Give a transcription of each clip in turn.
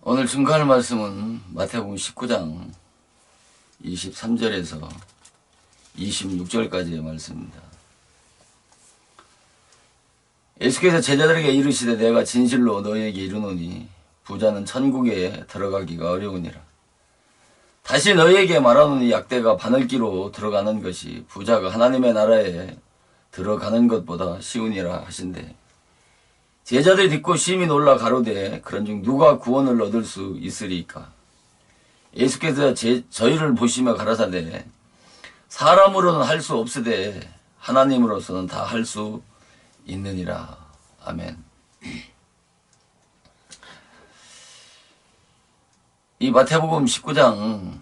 오늘 증거할 말씀은 마태복음 19장 23절에서 26절까지의 말씀입니다. 예수께서 제자들에게 이르시되 내가 진실로 너희에게 이르노니 부자는 천국에 들어가기가 어려우니라. 다시 너희에게 말하노니 약대가 바늘기로 들어가는 것이 부자가 하나님의 나라에 들어가는 것보다 쉬우니라 하신대. 제자들이 듣고 심히 놀라 가로되 그런즉 누가 구원을 얻을 수 있으리까? 예수께서 저희를 보시며 가라사대 사람으로는 할 수 없으되 하나님으로서는 다 할 수 있느니라. 아멘. 이 마태복음 19장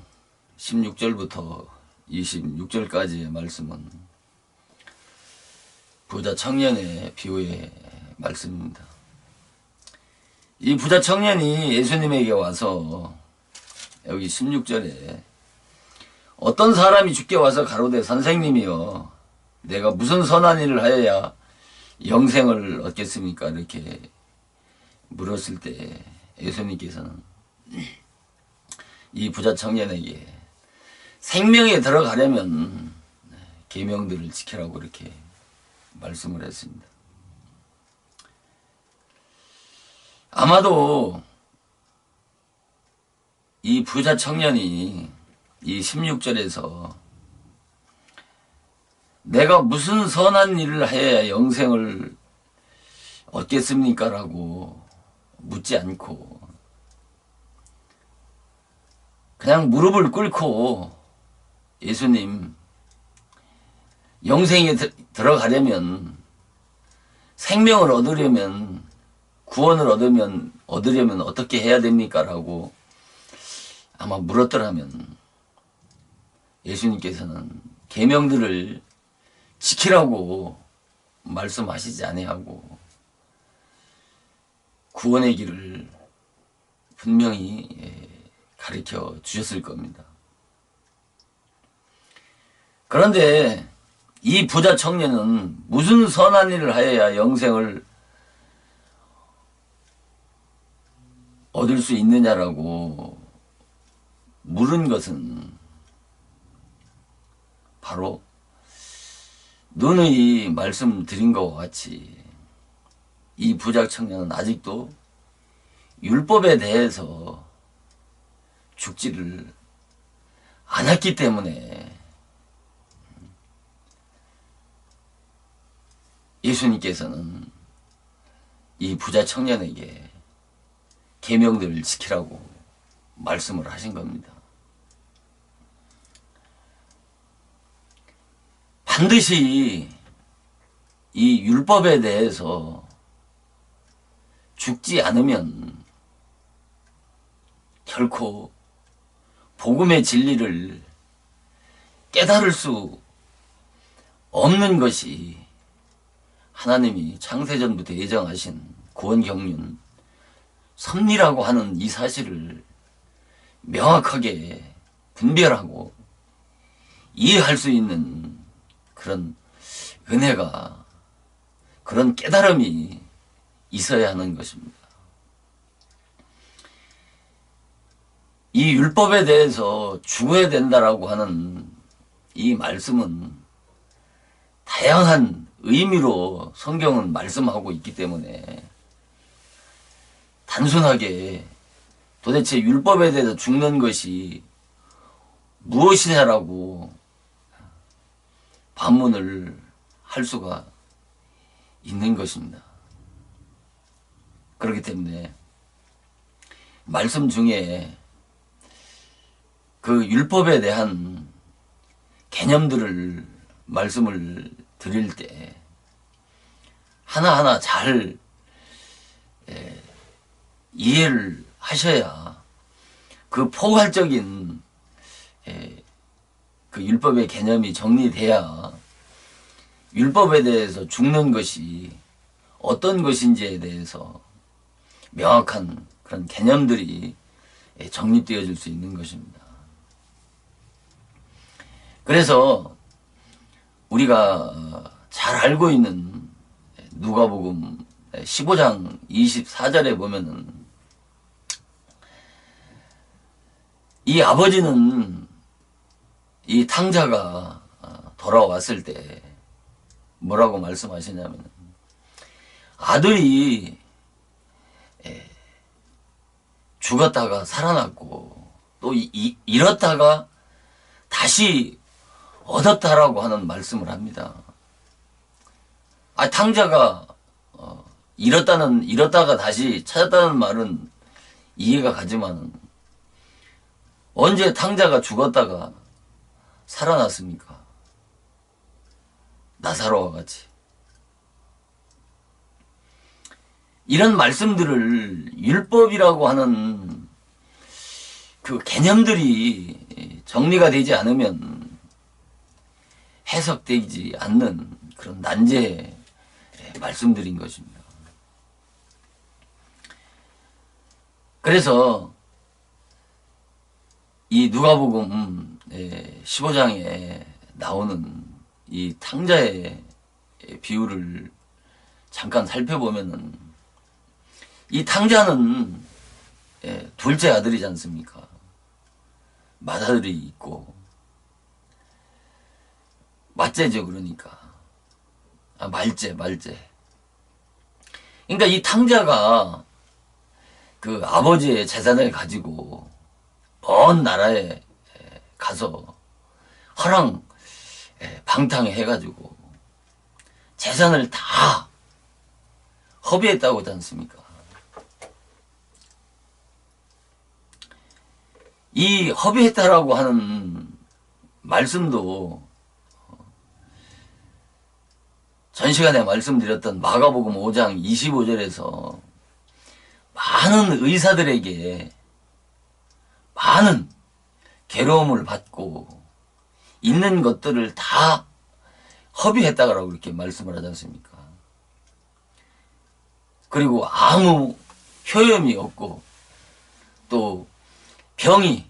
16절부터 26절까지의 말씀은 부자 청년의 비유의 말씀입니다. 이 부자 청년이 예수님에게 와서 여기 16절에 어떤 사람이 주께 와서 가로되 선생님이여 내가 무슨 선한 일을 하여야 영생을 얻겠습니까? 이렇게 물었을 때 예수님께서는 이 부자 청년에게 생명에 들어가려면 계명들을 지키라고 이렇게 말씀을 했습니다. 아마도 이 부자 청년이 이 16절에서 내가 무슨 선한 일을 해야 영생을 얻겠습니까? 라고 묻지 않고 그냥 무릎을 꿇고 예수님 영생에 들어가려면 생명을 얻으려면 구원을 얻으려면 어떻게 해야 됩니까? 라고 아마 물었더라면 예수님께서는 계명들을 지키라고 말씀하시지 아니하고 구원의 길을 분명히 가르쳐 주셨을 겁니다. 그런데 이 부자 청년은 무슨 선한 일을 하여야 영생을 얻을 수 있느냐라고 물은 것은 바로 누누이 말씀드린 것과 같이 이 부자 청년은 아직도 율법에 대해서 죽지를 않았기 때문에 예수님께서는 이 부자 청년에게 계명들을 지키라고 말씀을 하신 겁니다. 반드시 이 율법에 대해서 죽지 않으면 결코 복음의 진리를 깨달을 수 없는 것이 하나님이 창세전부터 예정하신 구원 경륜 섭리라고 하는 이 사실을 명확하게 분별하고 이해할 수 있는 그런 은혜가, 그런 깨달음이 있어야 하는 것입니다. 이 율법에 대해서 죽어야 된다라고 하는 이 말씀은 다양한 의미로 성경은 말씀하고 있기 때문에 단순하게 도대체 율법에 대해서 죽는 것이 무엇이냐라고 반문을 할 수가 있는 것입니다. 그렇기 때문에 말씀 중에 그 율법에 대한 개념들을 말씀을 드릴 때 하나하나 잘 이해를 하셔야 그 포괄적인 그 율법의 개념이 정리돼야 율법에 대해서 죽는 것이 어떤 것인지에 대해서 명확한 그런 개념들이 정립되어질 수 있는 것입니다. 그래서 우리가 잘 알고 있는 누가복음 15장 24절에 보면은 이 아버지는 이 탕자가 돌아왔을 때 뭐라고 말씀하시냐면, 아들이 죽었다가 살아났고 또 잃었다가 다시 얻었다라고 하는 말씀을 합니다. 탕자가 잃었다가 다시 찾았다는 말은 이해가 가지만, 언제 탕자가 죽었다가 살아났습니까? 나사로와 같이. 이런 말씀들을 율법이라고 하는 그 개념들이 정리가 되지 않으면 해석되지 않는 그런 난제의 말씀들인 것입니다. 그래서 이 누가복음 15장에 나오는 이 탕자의 비유를 잠깐 살펴보면은, 이 탕자는 둘째 아들이지 않습니까? 맏아들이 있고, 맏째죠. 그러니까 말째. 그러니까 이 탕자가 그 아버지의 재산을 가지고 먼 나라에 가서 방탕해 해가지고 재산을 다 허비했다고 하지 않습니까? 이 허비했다라고 하는 말씀도 전 시간에 말씀드렸던 마가복음 5장 25절에서 많은 의사들에게 많은 괴로움을 받고 있는 것들을 다 허비했다라고 이렇게 말씀을 하지 않습니까? 그리고 아무 효염이 없고 또 병이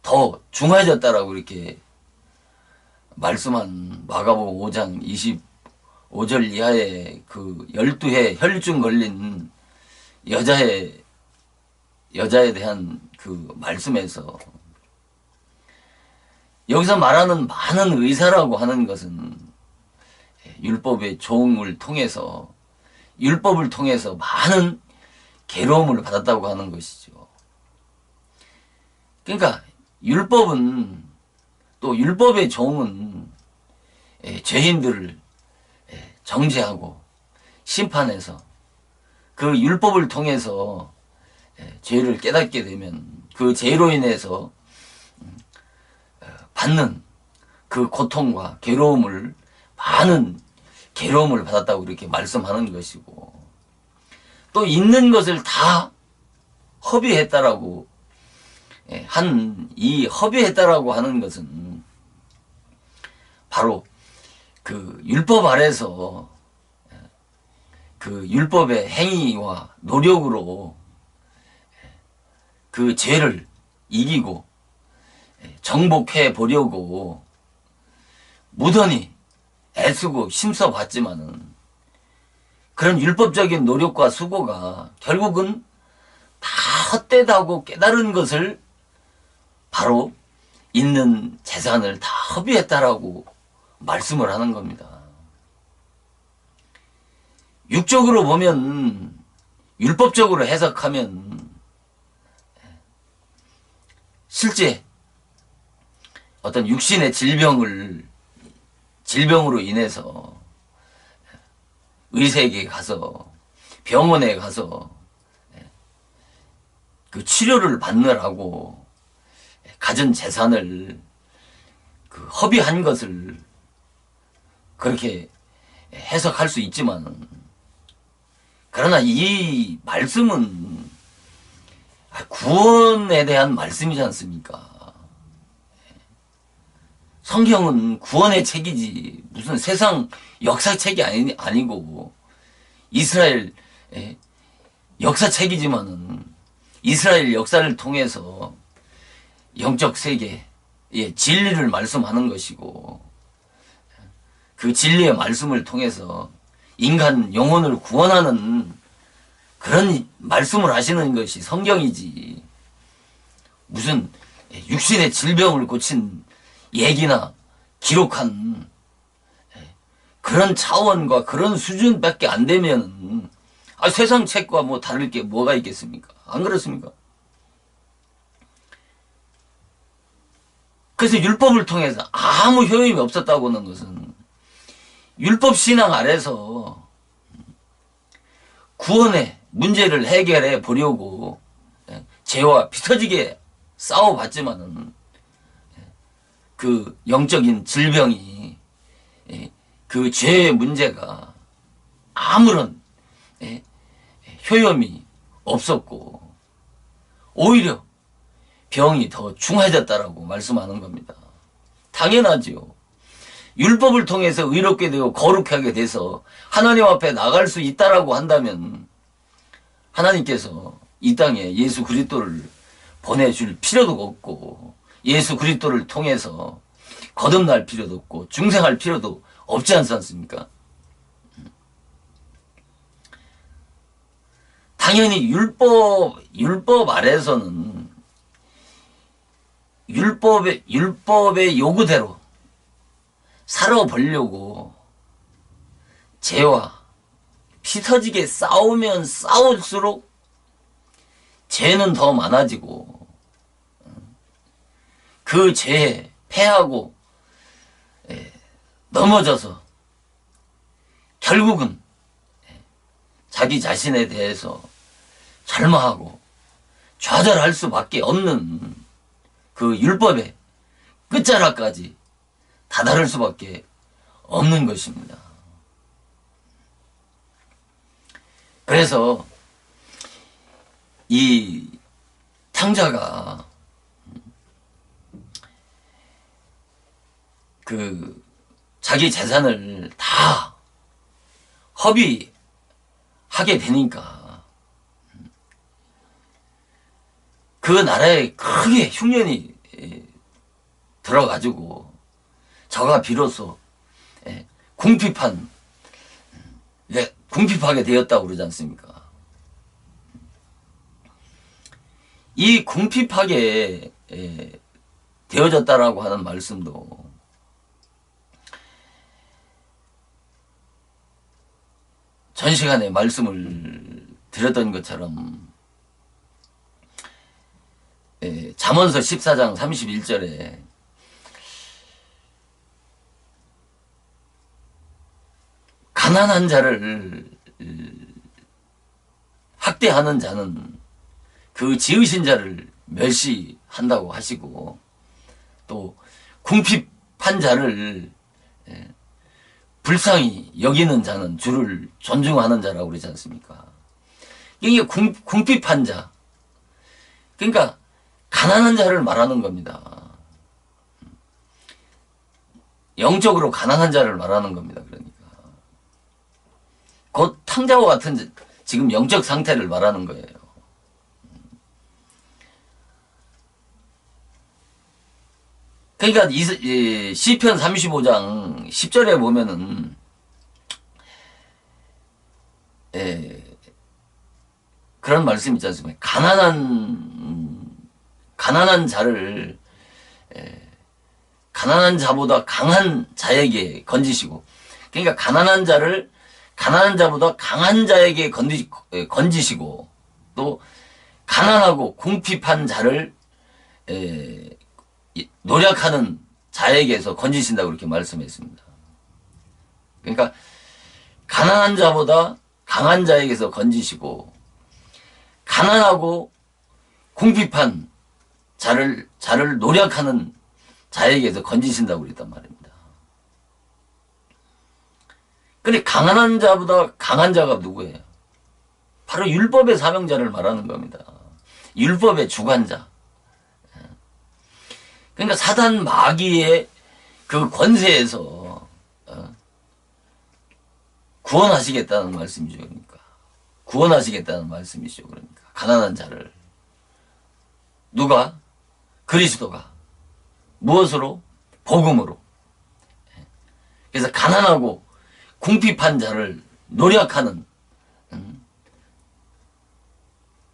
더 중해졌다라고 이렇게 말씀한 마가복음 5장 25절 이하의 그 12해 혈증 걸린 여자에 대한 그 말씀에서, 여기서 말하는 많은 의사라고 하는 것은 율법의 종을 통해서, 율법을 통해서 많은 괴로움을 받았다고 하는 것이죠. 그러니까 율법은, 또 율법의 종은 죄인들을 정죄하고 심판해서 그 율법을 통해서 죄를 깨닫게 되면 그 죄로 인해서 받는 그 고통과 괴로움을, 많은 괴로움을 받았다고 이렇게 말씀하는 것이고, 또 있는 것을 다 허비했다라고 이 허비했다라고 하는 것은 바로 그 율법 아래서 그 율법의 행위와 노력으로 그 죄를 이기고 정복해 보려고 무던히 애쓰고 힘써 봤지만은, 그런 율법적인 노력과 수고가 결국은 다 헛되다고 깨달은 것을 바로 있는 재산을 다 허비했다라고 말씀을 하는 겁니다. 육적으로 보면, 율법적으로 해석하면 실제 어떤 육신의 질병으로 인해서 의사에게 가서, 병원에 가서 그 치료를 받느라고 가진 재산을 그 허비한 것을 그렇게 해석할 수 있지만, 그러나 이 말씀은 구원에 대한 말씀이지 않습니까? 성경은 구원의 책이지 무슨 세상 역사책이 아니고, 이스라엘 역사책이지만은 이스라엘 역사를 통해서 영적 세계의 진리를 말씀하는 것이고, 그 진리의 말씀을 통해서 인간 영혼을 구원하는 그런 말씀을 하시는 것이 성경이지, 무슨 육신의 질병을 고친 얘기나 기록한 그런 차원과 그런 수준밖에 안 되면 세상 책과 뭐 다를 게 뭐가 있겠습니까? 안 그렇습니까? 그래서 율법을 통해서 아무 효용이 없었다고 하는 것은 율법 신앙 아래서 구원의 문제를 해결해 보려고 죄와 피터지게 싸워봤지만은 그 영적인 질병이 그 죄의 문제가 아무런 효험이 없었고 오히려 병이 더 중해졌다라고 말씀하는 겁니다. 당연하지요. 율법을 통해서 의롭게 되고 거룩하게 돼서 하나님 앞에 나갈 수 있다라고 한다면 하나님께서 이 땅에 예수 그리스도를 보내줄 필요도 없고 예수 그리스도를 통해서 거듭날 필요도 없고 중생할 필요도 없지 않습니까? 당연히 율법 아래서는 율법의 요구대로 살아보려고 죄와 피 터지게 싸우면 싸울수록 죄는 더 많아지고 그 죄에 패하고 넘어져서 결국은 자기 자신에 대해서 절망하고 좌절할 수밖에 없는 그 율법의 끝자락까지 다다를 수밖에 없는 것입니다. 그래서 이 탕자가 그 자기 재산을 다 허비하게 되니까 그 나라에 크게 흉년이 들어가지고 저가 비로소 궁핍하게 되었다고 그러지 않습니까? 이 궁핍하게 되어졌다라고 하는 말씀도 전 시간에 말씀을 드렸던 것처럼 잠언서 14장 31절에 가난한 자를 학대하는 자는 그 지으신 자를 멸시한다고 하시고 또 궁핍한 자를 불쌍히 여기는 자는 주를 존중하는 자라고 그러지 않습니까? 이게 궁핍한 자, 그러니까 가난한 자를 말하는 겁니다. 영적으로 가난한 자를 말하는 겁니다. 그러니까 곧 탕자와 같은 지금 영적 상태를 말하는 거예요. 그러니까 시편 35장 10절에 보면은 그런 말씀 있지 않습니까? 가난한 자를 가난한 자보다 강한 자에게 건지시고, 그러니까 가난한 자보다 강한 자에게 건지시고, 또 가난하고 궁핍한 자를 노력하는 자에게서 건지신다고 그렇게 말씀했습니다. 그러니까 가난한 자보다 강한 자에게서 건지시고 가난하고 궁핍한 자를 노력하는 자에게서 건지신다고 그랬단 말입니다. 근데 강한 자보다 강한 자가 누구예요? 바로 율법의 사명자를 말하는 겁니다. 율법의 주관자. 그러니까 사단 마귀의 그 권세에서 구원하시겠다는 말씀이죠. 그러니까 구원하시겠다는 말씀이죠. 그러니까 가난한 자를 누가? 그리스도가. 무엇으로? 복음으로. 그래서 가난하고 궁핍한 자를 노력하는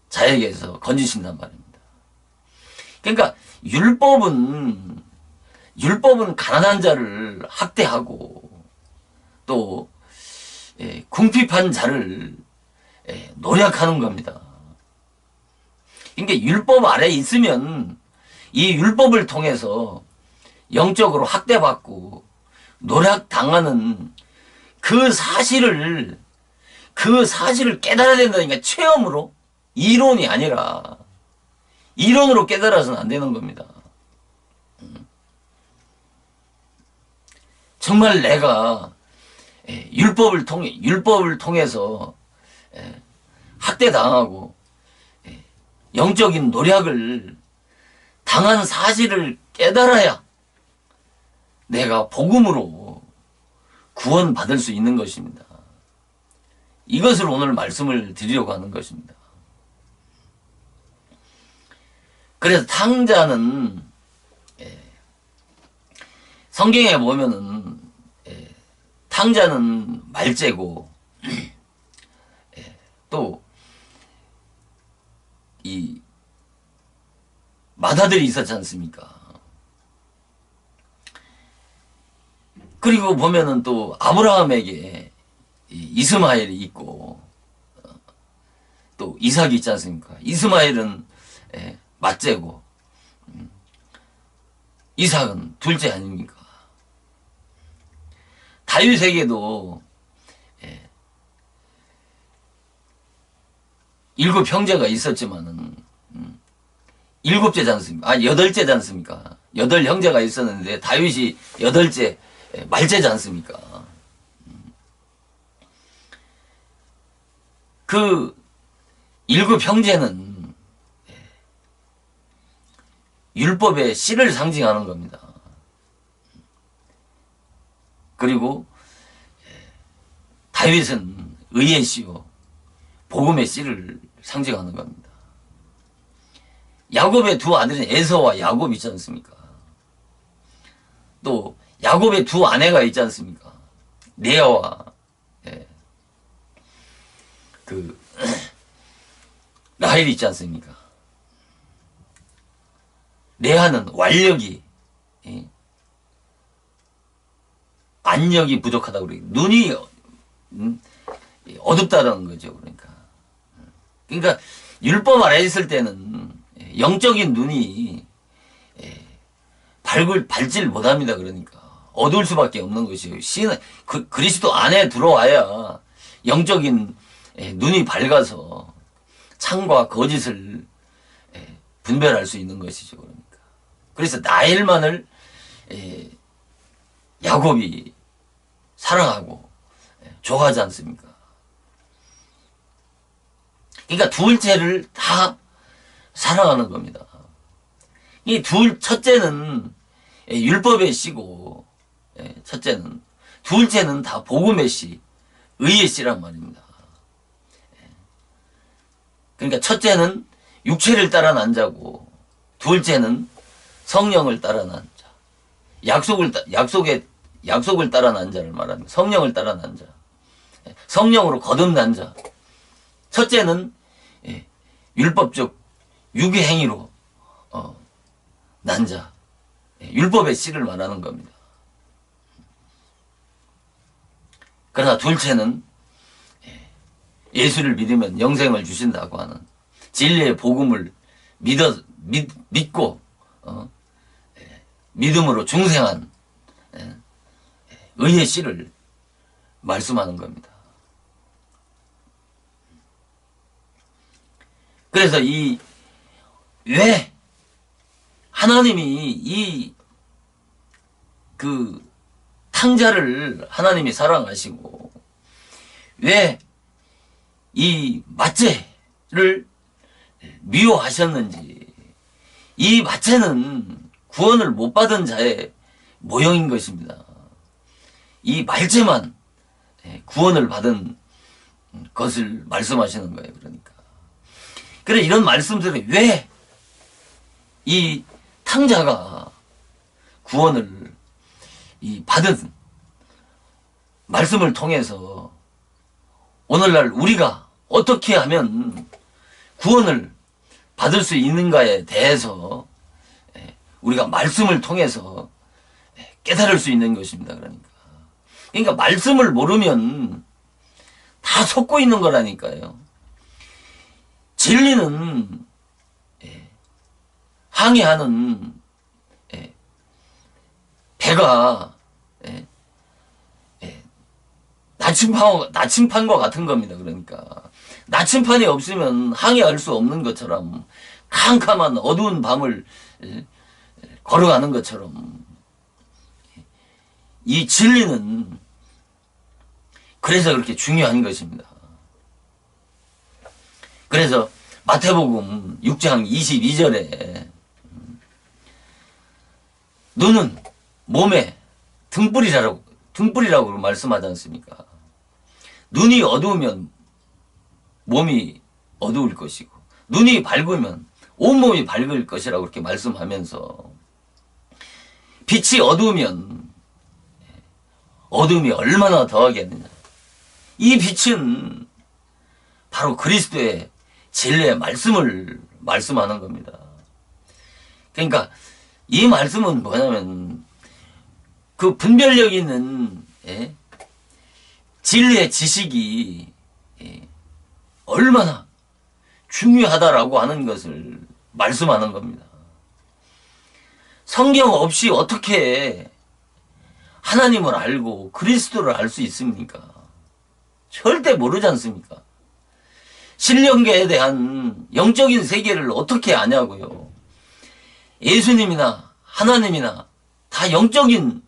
자에게서 건지신단 말입니다. 그러니까 율법은 가난한 자를 학대하고 또 궁핍한 자를 노력하는 겁니다. 그러니까 율법 아래에 있으면 이 율법을 통해서 영적으로 학대받고 노력당하는 그 사실을 깨달아야 된다니까. 체험으로, 이론이 아니라 이론으로 깨달아서는 안 되는 겁니다. 정말 내가 율법을 통해서 학대당하고 영적인 노력을 당한 사실을 깨달아야 내가 복음으로 구원받을 수 있는 것입니다. 이것을 오늘 말씀을 드리려고 하는 것입니다. 그래서 탕자는 성경에 보면은 탕자는 말제고 또 이 맏아들이 있었지 않습니까? 그리고 보면은 또 아브라함에게 이스마엘이 있고 또 이삭이 있지 않습니까? 이스마엘은 맏째고 이삭은 둘째 아닙니까? 다윗에게도 7 형제가 있었지만은 7째지 않습니까? 8째지 않습니까? 8 형제가 있었는데 다윗이 8째 말째지 않습니까? 그 7 형제는 율법의 씨를 상징하는 겁니다. 그리고 다윗은 의의 씨요 복음의 씨를 상징하는 겁니다. 야곱의 2 아들은 에서와 야곱 있지 않습니까? 또 야곱의 2 아내가 있지 않습니까? 레아와 그 라헬이 있지 않습니까? 레아는 완력이 안력이 부족하다고 그래요. 눈이 어둡다는 거죠. 그러니까 율법 아래에 있을 때는 영적인 눈이 밝질 못합니다. 그러니까 어두울 수밖에 없는 것이에요. 그리스도 안에 들어와야 영적인 눈이 밝아서 참과 거짓을 분별할 수 있는 것이죠. 그러니까 그래서 라헬만을 야곱이 사랑하고 좋아하지 않습니까? 그러니까 둘째를 다 사랑하는 겁니다. 이 첫째는 율법의 씨고, 첫째는, 둘째는 다 복음의 씨, 의의 씨란 말입니다. 그러니까 첫째는 육체를 따라 난 자고, 둘째는 성령을 따라 난 자. 약속을 따라 난 자를 말합니다. 성령을 따라 난 자. 성령으로 거듭난 자. 첫째는 율법적 유괴 행위로 난 자. 율법의 씨를 말하는 겁니다. 그러나 둘째는 예수를 믿으면 영생을 주신다고 하는 진리의 복음을 믿고 믿음으로 중생한 의의 씨를 말씀하는 겁니다. 그래서 왜 하나님이 그 탕자를 하나님이 사랑하시고 왜 이 맏째를 미워하셨는지, 이 맏째는 구원을 못 받은 자의 모형인 것입니다. 이 말째만 구원을 받은 것을 말씀하시는 거예요. 그러니까. 그래, 이런 말씀들이 왜 이 탕자가 구원을 받은 말씀을 통해서 오늘날 우리가 어떻게 하면 구원을 받을 수 있는가에 대해서 우리가 말씀을 통해서 깨달을 수 있는 것입니다. 그러니까 말씀을 모르면 다 속고 있는 거라니까요. 진리는 항해하는 배가 나침판과 같은 겁니다. 그러니까 나침판이 없으면 항해할 수 없는 것처럼 캄캄한 어두운 밤을 걸어가는 것처럼 이 진리는 그래서 그렇게 중요한 것입니다. 그래서 마태복음 6장 22절에 눈은 몸에 등불이라고 말씀하지 않습니까? 눈이 어두우면 몸이 어두울 것이고 눈이 밝으면 온몸이 밝을 것이라고 그렇게 말씀하면서 빛이 어두우면 어둠이 얼마나 더하겠느냐. 이 빛은 바로 그리스도의 진리의 말씀을 말씀하는 겁니다. 그러니까 이 말씀은 뭐냐면 그 분별력 있는 진리의 지식이 얼마나 중요하다라고 하는 것을 말씀하는 겁니다. 성경 없이 어떻게 하나님을 알고 그리스도를 알 수 있습니까? 절대 모르지 않습니까? 신령계에 대한 영적인 세계를 어떻게 아냐고요. 예수님이나 하나님이나 다 영적인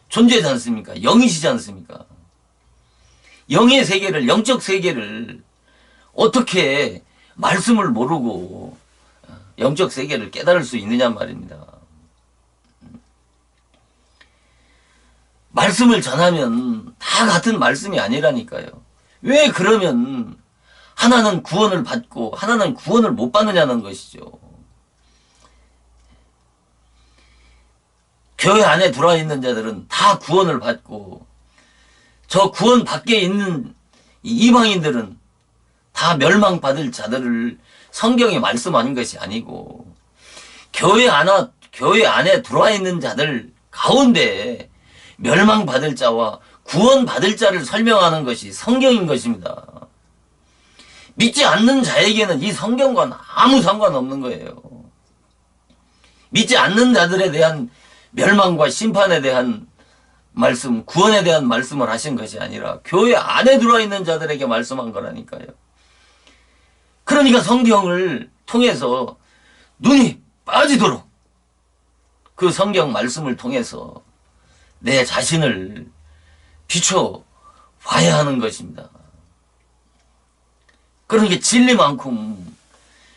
존재지 않습니까? 영이시지 않습니까? 영의 세계를, 영적 세계를 어떻게 말씀을 모르고 영적 세계를 깨달을 수 있느냐 말입니다. 말씀을 전하면 다 같은 말씀이 아니라니까요. 왜 그러면 하나는 구원을 받고 하나는 구원을 못 받느냐는 것이죠. 교회 안에 들어와 있는 자들은 다 구원을 받고 저 구원 밖에 있는 이방인들은 다 멸망받을 자들을 성경이 말씀하는 것이 아니고 교회 안에 들어와 있는 자들 가운데 멸망받을 자와 구원받을 자를 설명하는 것이 성경인 것입니다. 믿지 않는 자에게는 이 성경과는 아무 상관없는 거예요. 믿지 않는 자들에 대한 멸망과 심판에 대한 말씀, 구원에 대한 말씀을 하신 것이 아니라 교회 안에 들어와 있는 자들에게 말씀한 거라니까요. 그러니까 성경을 통해서 눈이 빠지도록 그 성경 말씀을 통해서 내 자신을 비춰봐야 하는 것입니다. 그러니까 진리만큼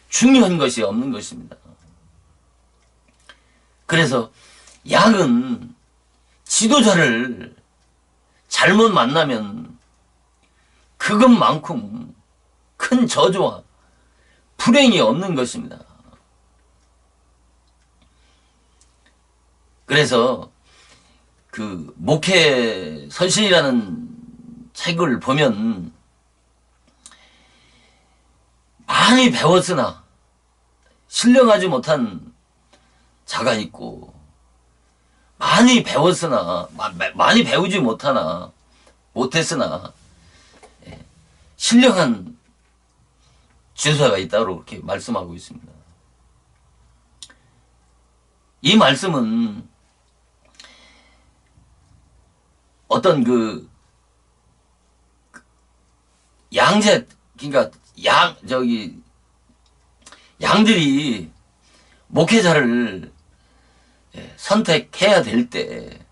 중요한 것이 없는 것입니다. 그래서 양은 지도자를 잘못 만나면 그것만큼 큰 저주와 불행이 없는 것입니다. 그래서 그 목회 선신이라는 책을 보면 많이 배웠으나 신령하지 못한 자가 있고 많이 배웠으나 많이 배우지 못했으나 신령한 지도자가 있다고 그렇게 말씀하고 있습니다. 이 말씀은 어떤 그러니까 양들이 목회자를 선택해야 될 때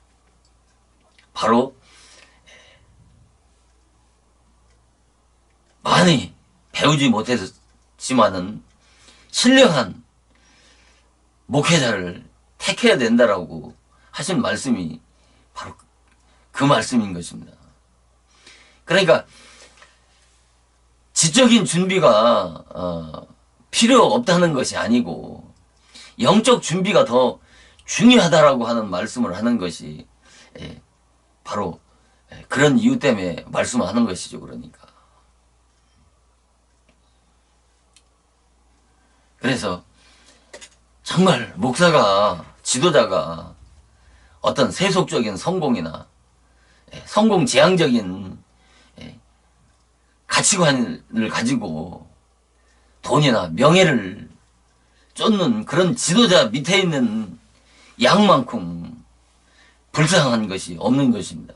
바로 많이 배우지 못했지만은 신령한 목회자를 택해야 된다라고 하신 말씀이 바로 그 말씀인 것입니다. 그러니까 지적인 준비가 필요 없다는 것이 아니고 영적 준비가 더 중요하다라고 하는 말씀을 하는 것이 바로 그런 이유 때문에 말씀하는 것이죠. 그러니까 그래서 정말 목사가 지도자가 어떤 세속적인 성공이나 성공 지향적인 가치관을 가지고 돈이나 명예를 쫓는 그런 지도자 밑에 있는 양만큼 불쌍한 것이 없는 것입니다.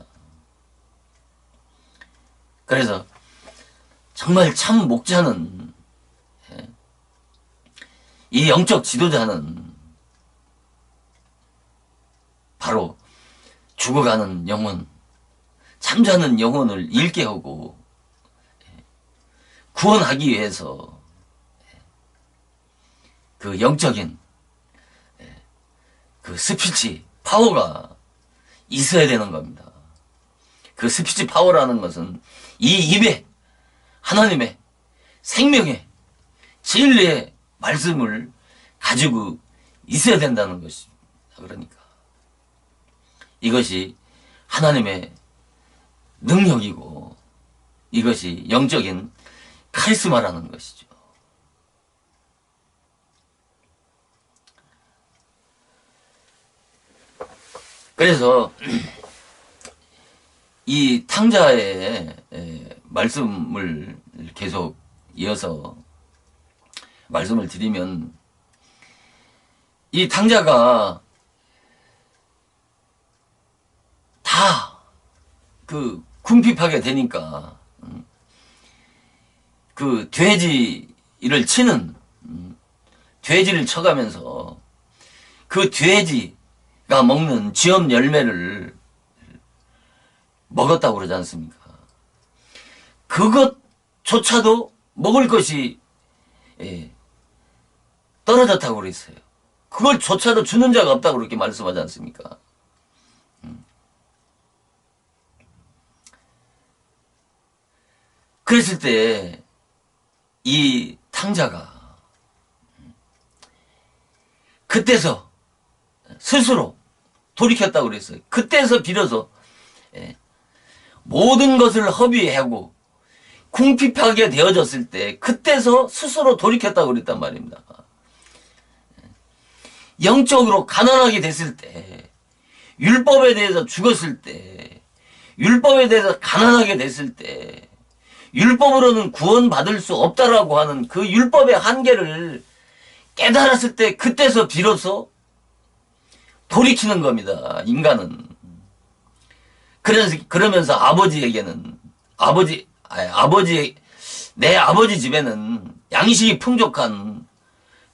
그래서 정말 참 목자는, 이 영적 지도자는 바로 죽어가는 영혼, 잠자는 영혼을 잃게 하고 구원하기 위해서 그 영적인 그 스피치 파워가 있어야 되는 겁니다. 그 스피치 파워라는 것은 이 입에 하나님의 생명의 진리의 말씀을 가지고 있어야 된다는 것입니다. 그러니까 이것이 하나님의 능력이고 이것이 영적인 카리스마라는 것이죠. 그래서 이 탕자의 말씀을 계속 이어서 말씀을 드리면, 이 탕자가 다 그 궁핍하게 되니까 그 돼지를 치는, 돼지를 쳐가면서 그 돼지가 먹는 쥐엄 열매를 먹었다고 그러지 않습니까? 그것조차도 먹을 것이 떨어졌다고 그랬어요. 그걸조차도 주는 자가 없다고 그렇게 말씀하지 않습니까? 그랬을 때 이 탕자가 그때서 스스로 돌이켰다고 그랬어요. 그때서 비로소 모든 것을 허비하고 궁핍하게 되어졌을 때 그때서 스스로 돌이켰다고 그랬단 말입니다. 영적으로 가난하게 됐을 때, 율법에 대해서 죽었을 때, 율법에 대해서 가난하게 됐을 때, 율법으로는 구원받을 수 없다라고 하는 그 율법의 한계를 깨달았을 때 그때서 비로소 돌이키는 겁니다. 인간은. 그러면서 아버지에게는, 내 아버지 집에는 양식이 풍족한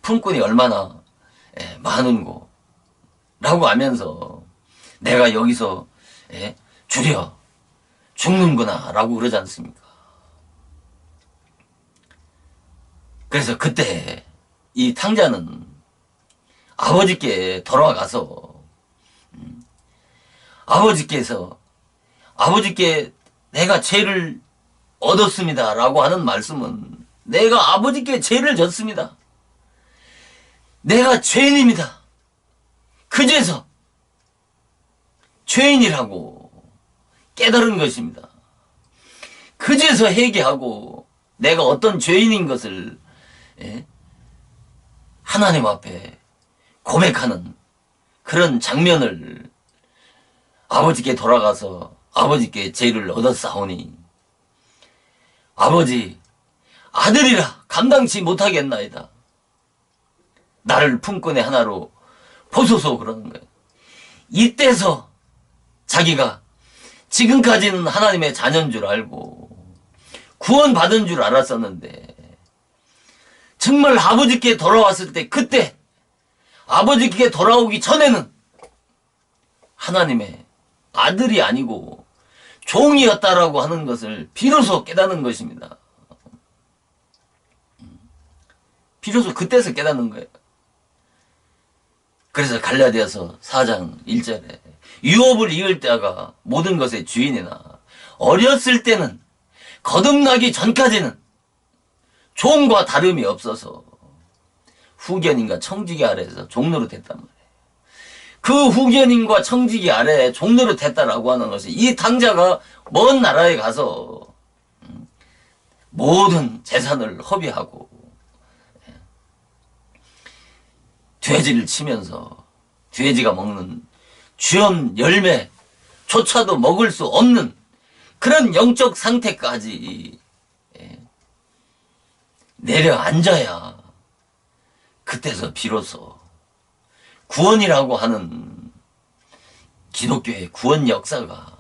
품꾼이 얼마나 많은고 라고 하면서 내가 여기서 줄여 죽는구나 라고 그러지 않습니까? 그래서 그때 이 탕자는 아버지께 돌아가서 아버지께 내가 죄를 얻었습니다 라고 하는 말씀은 내가 아버지께 죄를 졌습니다. 내가 죄인입니다. 그제서 죄인이라고 깨달은 것입니다. 그제서 회개하고 내가 어떤 죄인인 것을 하나님 앞에 고백하는 그런 장면을 아버지께 돌아가서 아버지께 죄를 얻었사오니 아버지 아들이라 감당치 못하겠나이다. 나를 품꾼의 하나로 보소서 그러는 거예요. 이때서 자기가 지금까지는 하나님의 자녀인 줄 알고 구원받은 줄 알았었는데 정말 아버지께 돌아왔을 때 그때 아버지께 돌아오기 전에는 하나님의 아들이 아니고 종이었다라고 하는 것을 비로소 깨닫는 것입니다. 비로소 그때서 깨닫는 거예요. 그래서 갈라디아서 4장 1절에 유업을 이을 때가 모든 것의 주인이나 어렸을 때는 거듭나기 전까지는 종과 다름이 없어서 후견인과 청지기 아래에서 종로로 됐단 말이에요. 그 후견인과 청지기 아래에 종로로 됐다라고 하는 것이 이 탕자가 먼 나라에 가서 모든 재산을 허비하고 돼지를 치면서 돼지가 먹는 쥐엄 열매조차도 먹을 수 없는 그런 영적 상태까지 내려앉아야 그때서 비로소 구원이라고 하는 기독교의 구원 역사가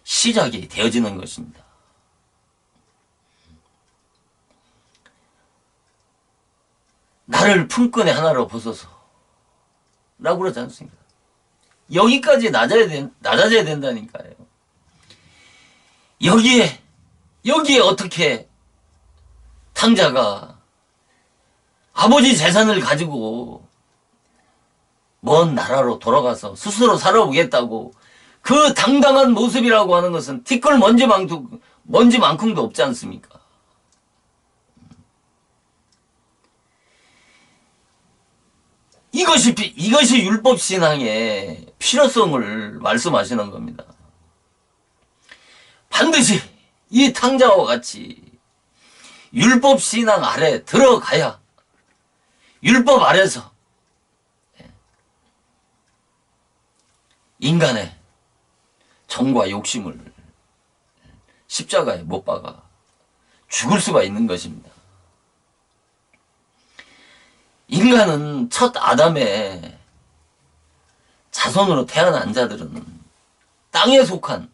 시작이 되어지는 것입니다. 나를 품꾼의 하나로 보소서 라고 그러지 않습니까? 여기까지 낮아져야 된다니까요. 여기에 어떻게 탕자가 아버지 재산을 가지고 먼 나라로 돌아가서 스스로 살아오겠다고 그 당당한 모습이라고 하는 것은 티끌 먼지만큼도 없지 않습니까? 이것이 율법신앙의 필요성을 말씀하시는 겁니다. 반드시 이 탕자와 같이 율법신앙 아래 들어가야 율법 아래서 인간의 정과 욕심을 십자가에 못 박아 죽을 수가 있는 것입니다. 인간은 첫 아담의 자손으로 태어난 자들은 땅에 속한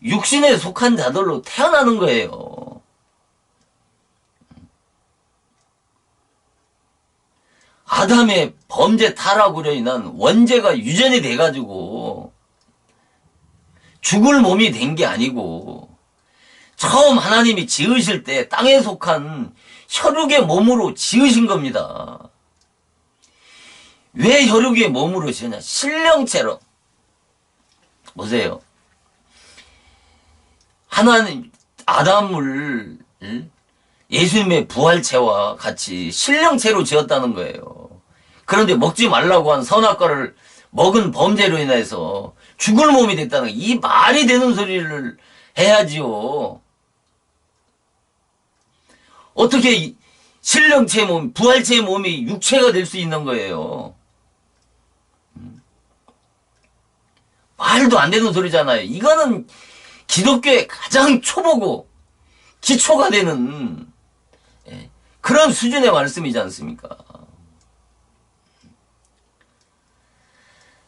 육신에 속한 자들로 태어나는 거예요. 아담의 범죄 타락으로 인한 원죄가 유전이 돼가지고 죽을 몸이 된 게 아니고 처음 하나님이 지으실 때 땅에 속한 혈육의 몸으로 지으신 겁니다. 왜 혈육의 몸으로 지으냐? 신령체로. 보세요. 하나님, 아담을 예수님의 부활체와 같이 신령체로 지었다는 거예요. 그런데 먹지 말라고 한 선악과를 먹은 범죄로 인해서 죽을 몸이 됐다는 거예요. 이 말이 되는 소리를 해야지요. 어떻게 신령체 몸, 부활체의 몸이 육체가 될 수 있는 거예요. 말도 안 되는 소리잖아요. 이거는 기독교의 가장 초보고 기초가 되는 그런 수준의 말씀이지 않습니까?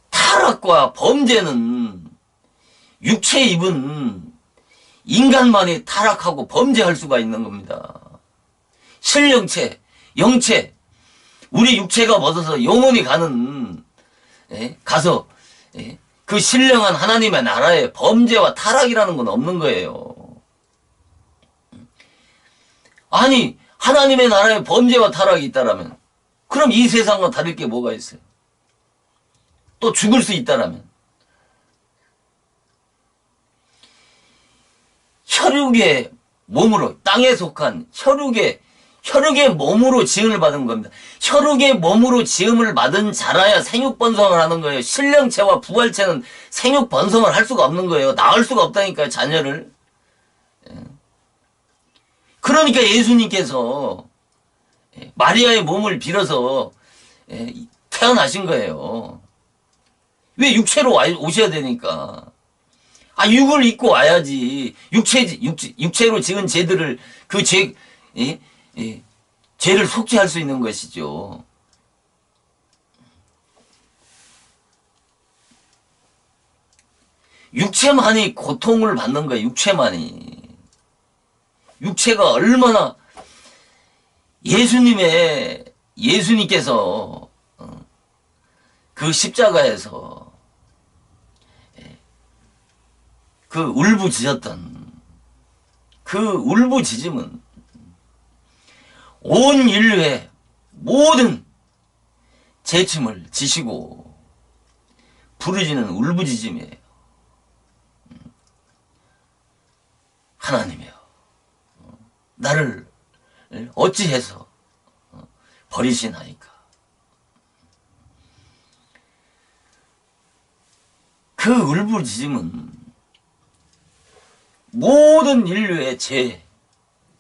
타락과 범죄는 육체 입은 인간만이 타락하고 범죄할 수가 있는 겁니다. 신령체, 영체, 우리 육체가 벗어서 영혼이 가서 그 신령한 하나님의 나라에 범죄와 타락이라는 건 없는 거예요. 아니, 하나님의 나라에 범죄와 타락이 있다라면 그럼 이 세상과 다를 게 뭐가 있어요? 또 죽을 수 있다라면 혈육의 몸으로 땅에 속한 혈육의 몸으로 지음을 받은 겁니다. 혈육의 몸으로 지음을 받은 자라야 생육번성을 하는 거예요. 신령체와 부활체는 생육번성을 할 수가 없는 거예요. 낳을 수가 없다니까요, 자녀를. 그러니까 예수님께서 마리아의 몸을 빌어서 태어나신 거예요. 왜 육체로 오셔야 되니까. 육을 입고 와야지. 육체로 지은 죄들을 죄를 속죄할 수 있는 것이죠. 육체만이 고통을 받는 거예요. 육체만이. 육체가 얼마나 예수님께서 그 십자가에서 그 울부짖었던 그 울부짖음은 온 인류의 모든 재침을 지시고 부르짖는 울부짖음이에요. 하나님이여, 나를 어찌해서 버리시나이까. 그 울부짖음은 모든 인류의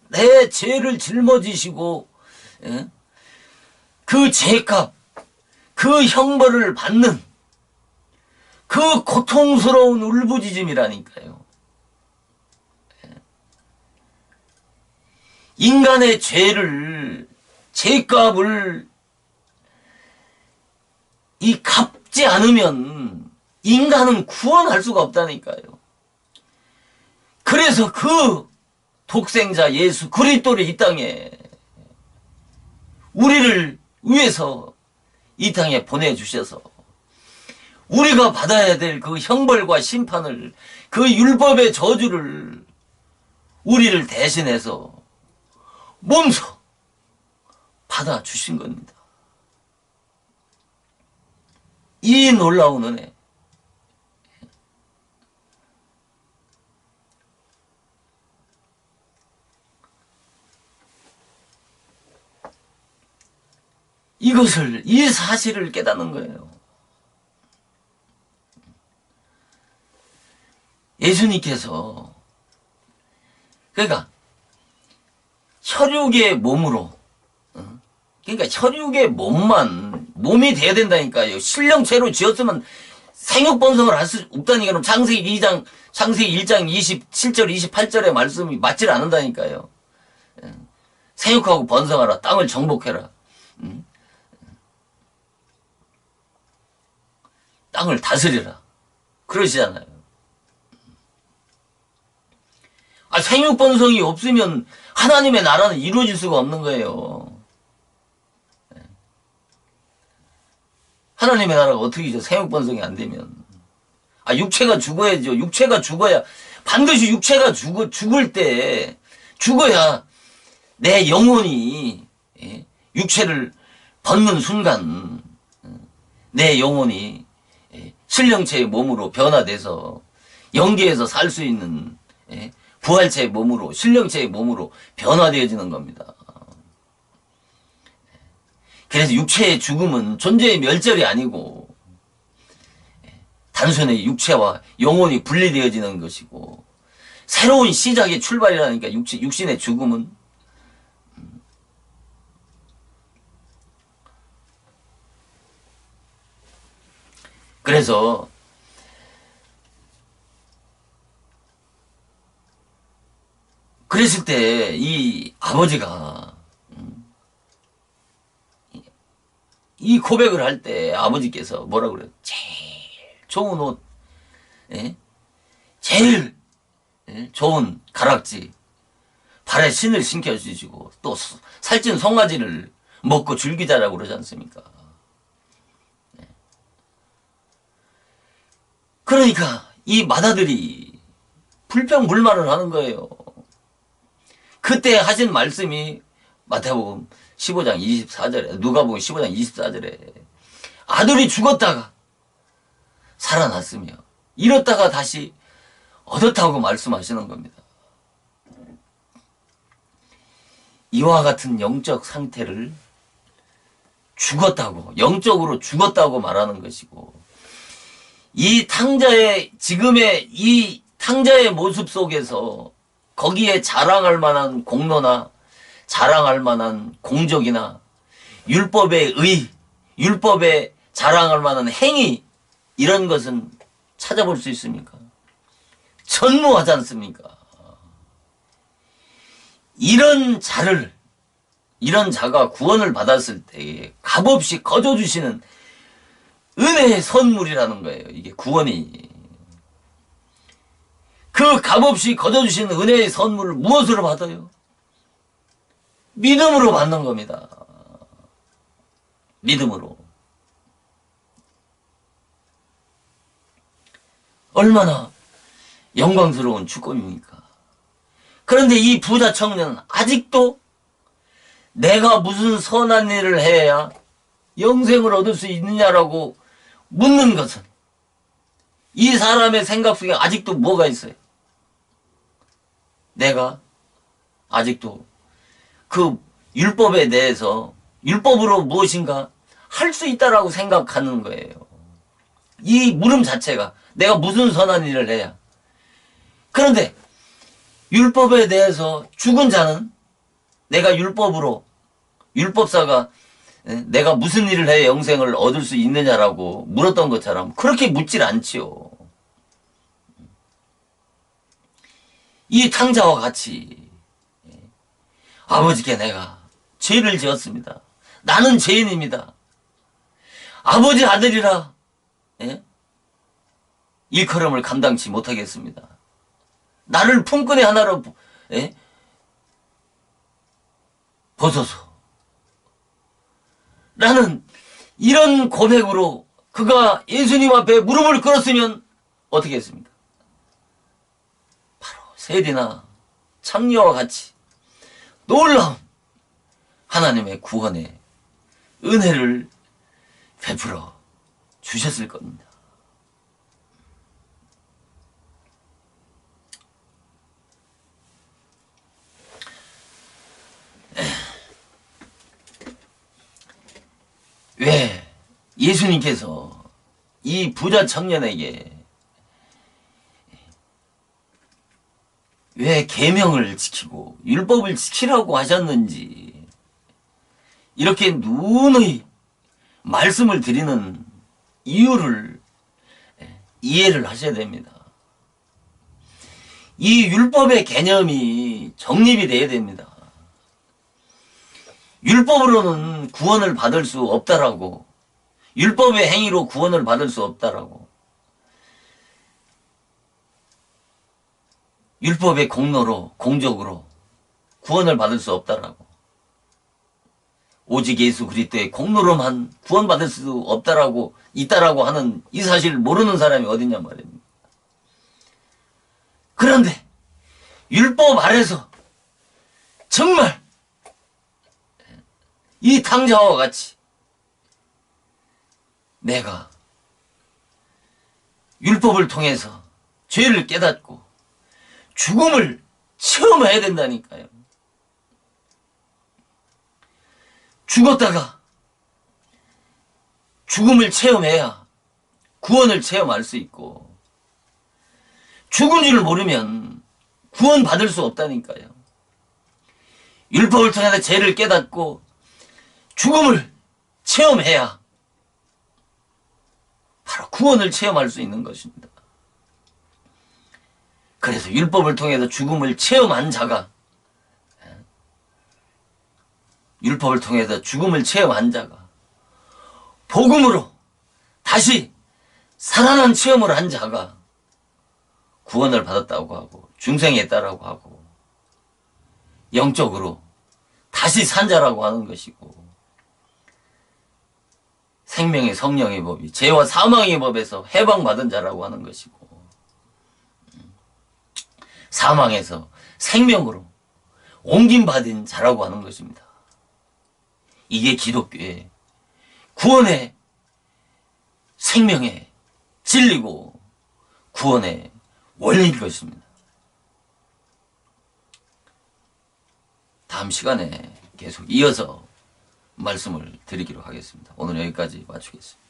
내 죄를 짊어지시고 그 죄값, 그 형벌을 받는 그 고통스러운 울부짖음이라니까요. 인간의 죄를, 죄값을 갚지 않으면 인간은 구원할 수가 없다니까요. 그래서 그 독생자 예수 그리스도를 이 땅에 우리를 위해서 이 땅에 보내주셔서 우리가 받아야 될 그 형벌과 심판을, 그 율법의 저주를 우리를 대신해서 몸소 받아주신 겁니다. 이 놀라운 은혜. 이 사실을 깨닫는 거예요. 예수님께서, 그러니까, 혈육의 몸으로, 그러니까 혈육의 몸이 돼야 된다니까요. 신령체로 지었으면 생육번성을 할 수 없다니까. 그럼 창세기 1장 27절, 28절의 말씀이 맞질 않는다니까요. 생육하고 번성하라. 땅을 정복해라. 땅을 다스리라. 그러시잖아요. 생육번성이 없으면 하나님의 나라는 이루어질 수가 없는 거예요. 하나님의 나라가 어떻게 이제 생육번성이 안 되면. 육체가 죽어야죠. 육체가 죽어야, 반드시 육체가 죽을 때, 죽어야 내 영혼이, 육체를 벗는 순간, 내 영혼이 신령체의 몸으로 변화돼서 영계에서 살 수 있는 부활체의 몸으로, 신령체의 몸으로 변화되어지는 겁니다. 그래서 육체의 죽음은 존재의 멸절이 아니고 단순히 육체와 영혼이 분리되어지는 것이고 새로운 시작의 출발이라니까. 육신의 죽음은. 그래서 그랬을 때 이 아버지가 이 고백을 할 때 아버지께서 뭐라고 그래요? 제일 좋은 옷, 제일 좋은 가락지, 발에 신을 신겨주시고 또 살찐 송아지를 먹고 즐기자라고 그러지 않습니까? 그러니까 이 맏아들이 불평불만을 하는 거예요. 그때 하신 말씀이 마태복음 15장 24절에, 누가복음 15장 24절에 아들이 죽었다가 살아났으며 잃었다가 다시 얻었다고 말씀하시는 겁니다. 이와 같은 영적 상태를 죽었다고, 영적으로 죽었다고 말하는 것이고, 이 탕자의, 지금의 이 탕자의 모습 속에서 거기에 자랑할 만한 공로나 자랑할 만한 공적이나 율법의 의, 율법에 자랑할 만한 행위, 이런 것은 찾아볼 수 있습니까? 전무하지 않습니까? 이런 자가 구원을 받았을 때 값없이 거저주시는 은혜의 선물이라는 거예요. 이게 구원이. 그 값없이 거저주시는 은혜의 선물을 무엇으로 받아요? 믿음으로 받는 겁니다. 믿음으로. 얼마나 영광스러운 축복입니까? 그런데 이 부자 청년은 아직도 내가 무슨 선한 일을 해야 영생을 얻을 수 있느냐라고 묻는 것은 이 사람의 생각 속에 아직도 뭐가 있어요? 내가 아직도 그 율법에 대해서 율법으로 무엇인가 할 수 있다라고 생각하는 거예요. 이 물음 자체가 내가 무슨 선한 일을 해야. 그런데 율법에 대해서 죽은 자는 내가 율법으로, 율법사가 내가 무슨 일을 해야 영생을 얻을 수 있느냐라고 물었던 것처럼 그렇게 묻질 않지요. 이 탕자와 같이 아버지께 내가 죄를 지었습니다. 나는 죄인입니다. 아버지 아들이라 일컬음을 감당치 못하겠습니다. 나를 품꾼의 하나로 보소서. 라는 이런 고백으로 그가 예수님 앞에 무릎을 꿇었으면 어떻게 했습니까? 바로 세리나 창녀와 같이 놀라운 하나님의 구원의 은혜를 베풀어 주셨을 겁니다. 왜 예수님께서 이 부자 청년에게 왜 계명을 지키고 율법을 지키라고 하셨는지 이렇게 누누이 말씀을 드리는 이유를 이해를 하셔야 됩니다. 이 율법의 개념이 정립이 돼야 됩니다. 율법으로는 구원을 받을 수 없다라고, 율법의 행위로 구원을 받을 수 없다라고, 율법의 공로로, 공적으로 구원을 받을 수 없다라고, 오직 예수 그리스도의 공로로만 구원받을 수 없다라고, 있다라고 하는 이 사실을 모르는 사람이 어딨냐 말입니다. 그런데 율법 아래서 정말 이 탕자와 같이 내가 율법을 통해서 죄를 깨닫고 죽음을 체험해야 된다니까요. 죽었다가 죽음을 체험해야 구원을 체험할 수 있고, 죽은 줄 모르면 구원 받을 수 없다니까요. 율법을 통해서 죄를 깨닫고 죽음을 체험해야 바로 구원을 체험할 수 있는 것입니다. 그래서 율법을 통해서 죽음을 체험한 자가, 율법을 통해서 죽음을 체험한 자가 복음으로 다시 살아난 체험을 한 자가 구원을 받았다고 하고 중생했다라고 하고 영적으로 다시 산 자라고 하는 것이고, 생명의 성령의 법이 죄와 사망의 법에서 해방받은 자라고 하는 것이고, 사망에서 생명으로 옮김받은 자라고 하는 것입니다. 이게 기독교의 구원의 생명의 진리고 구원의 원리인 것입니다. 다음 시간에 계속 이어서 말씀을 드리기로 하겠습니다. 오늘 여기까지 마치겠습니다.